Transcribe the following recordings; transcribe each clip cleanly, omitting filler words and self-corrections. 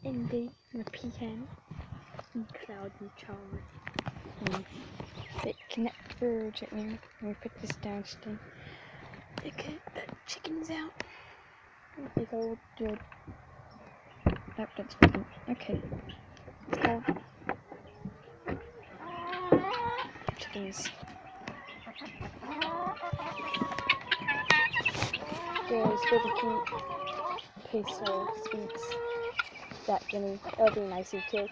Indy, and a peahen, and Cloud and Charlie. And they connect urgently. Let me put this down still. Okay, the chicken's out. Big old dude. Oh, that's fine. Okay. Let's go. Chickens. There's Baby Cute. Peso, Sweets. That Jenny. That'll be nice too.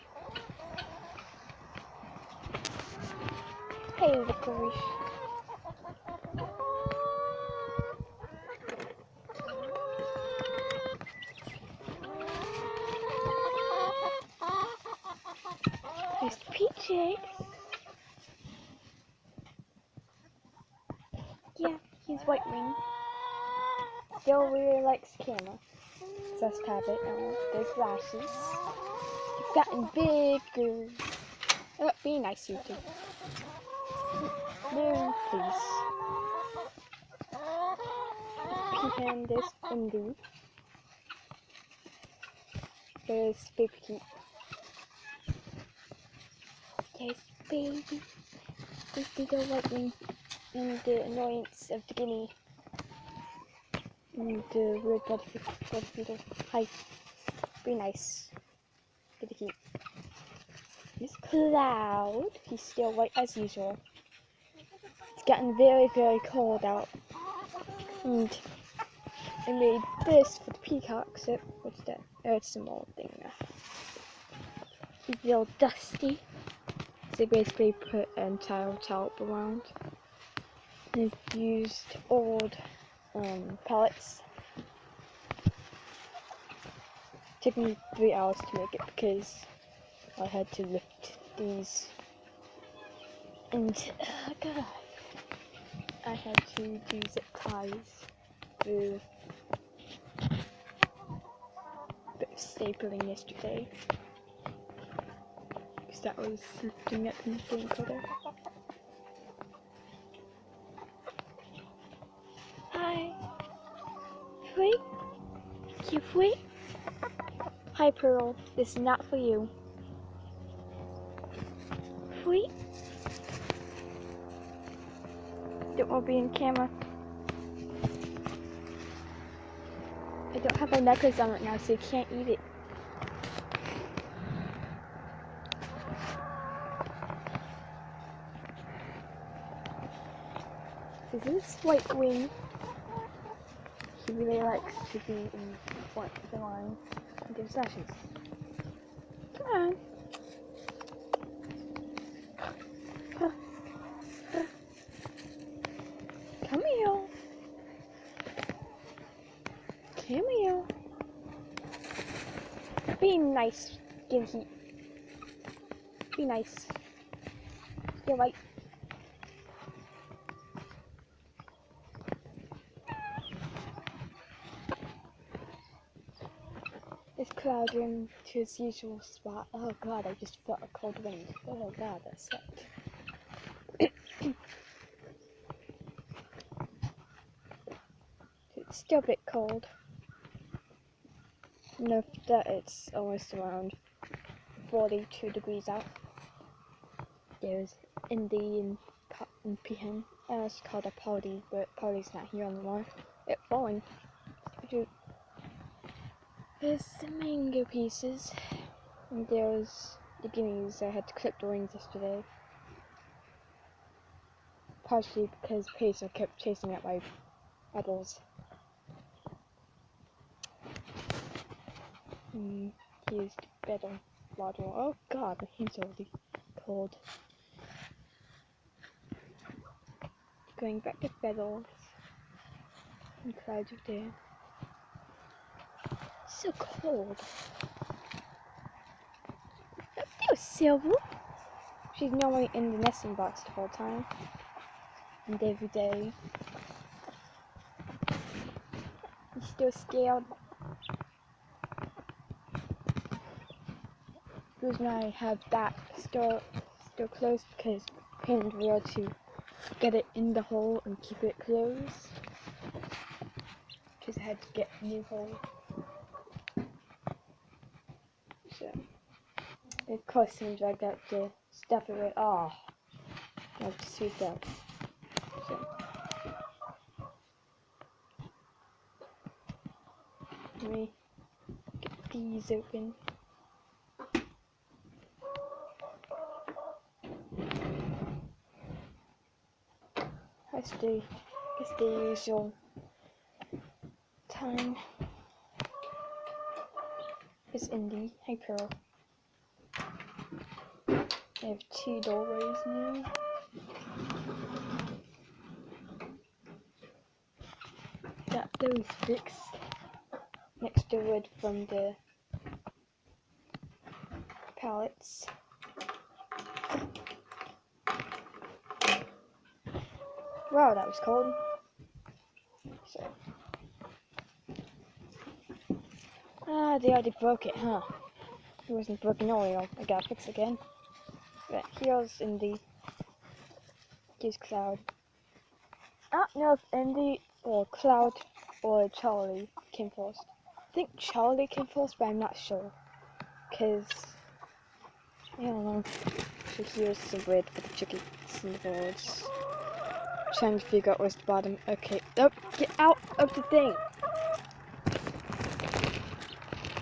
Hey, Licorice. There's Peachy. Yeah, he's White Wing. Still really likes camera. Says Tablet. There's Lashes. You've gotten bigger. Oh, be nice, you two. No, please. Peahen, there's Indy. There's Baby Cute. There's Baby. There's Big Old White Wing. And the annoyance of the guinea. And the weird blood feeder. Hi. Be nice. Baby Cute. There's Cloud. He's still white as usual. It's getting very, very cold out. And I made this for the peacocks. What's that? Oh, it's a small thing. It's real dusty. So basically put entire tarp around. I've used old pellets. Took me 3 hours to make it because I had to lift these. And God, I had to do zip ties through a bit of stapling yesterday. Because that was lifting up and getting colder. Hi. Wait. You wait. Hi Pearl. This is not for you. Wait. Don't want to be in camera. I don't have my necklace on right now, so you can't eat it. This is White Wing. He really likes to be in front of the line and give Lashes. Come on. Come here. Come here. Be nice, Ginky. Be nice. You're right. This Cloud ran to his usual spot. Oh God, I just felt a cold wind. Oh God, that sucked. It's still a bit cold. Note that it's almost around 42 degrees out. There's Indy and Peahen. It's called a Polly, but Polly's not here anymore. It's falling. There's the mango pieces. And there's the guineas. I had to clip the wings yesterday. Partially because Pacer kept chasing at my eyeballs. He used better water. Oh God, my hands are already cold. Going back to Feathers. And Clouds are there. So cold. There's Silver. She's normally in the nesting box the whole time. And every day. He's still scared. The reason I have that still closed because I painted real to get it in the hole and keep it closed. Because I had to get a new hole. So it seems like I have to stuff it with I have to sweep that. So let me get these open. It's the usual time. It's Indy. Hey Pearl. I have 2 doorways now. Got those fixed next to wood from the pallets. Wow, that was cold. So, they already broke it, huh? It wasn't broken oil. I gotta fix it again. But here's Indy. Here's Cloud. I don't know if Indy or Cloud or Charlie came first. I think Charlie came first, but I'm not sure. Cause I don't know. So here's the bread for the chickens and the birds. Trying to figure out where's the bottom. Okay. Oh, get out of the thing!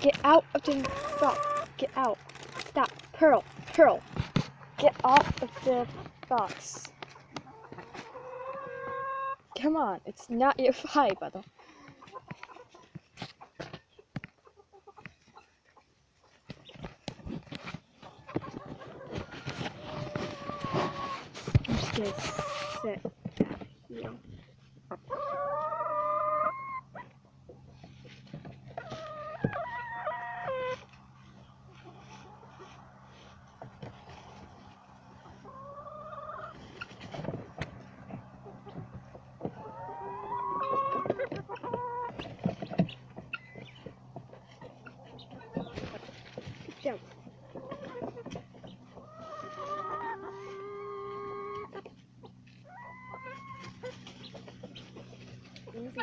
Get out of the box. Get out. Stop. Pearl. Pearl. Get off of the box. Come on. It's not your fight, brother. I'm just gonna sit here. Jump. Easy.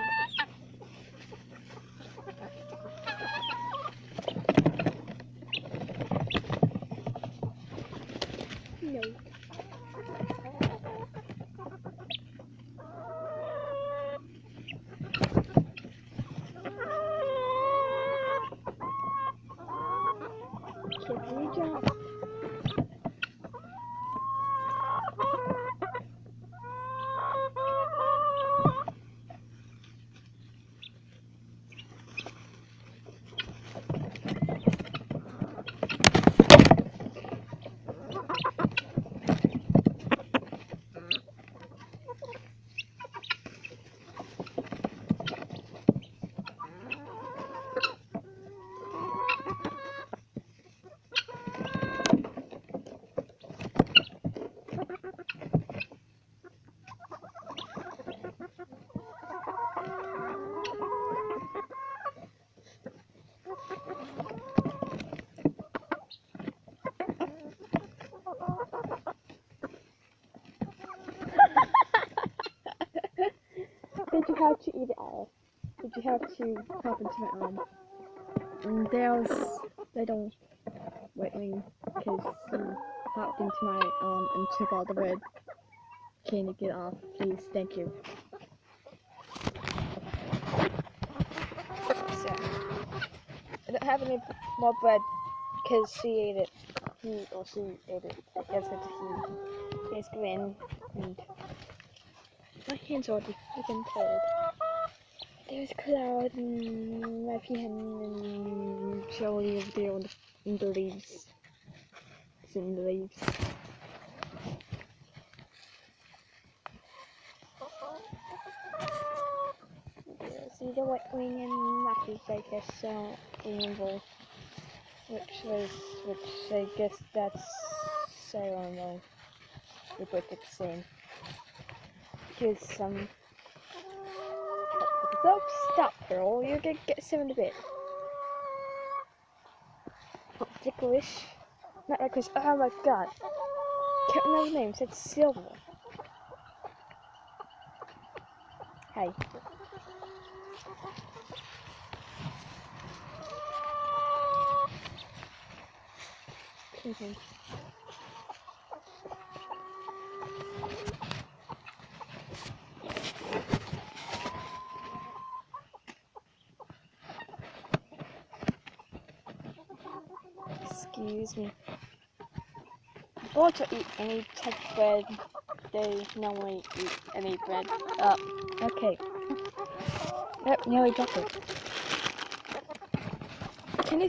No. Can you jump? Did you have to eat it all? Did you have to pop into my arm? And there's little wetling because he popped into my arm and took all the bread. Can you get off, please? Thank you. So, I don't have any more bread because she ate it. He or she ate it. I guess it's he. Let's go in and my hands are already freaking cold. There's Cloud and my peahen and Charlie over there in the leaves. It's in the leaves. Yeah, see the white wing and Matthew like this removal, which I guess that's, I don't know, they both look the same. Here's some. So stop, Pearl. You're gonna get 7 to bit. Licorice. Not licorice. Oh my god. Can't remember the name. It said Silver. Hey. Mhm. Excuse me. Boys don't eat any type of bread. They normally eat any bread. Okay. Yep, nearly dropped it. Can you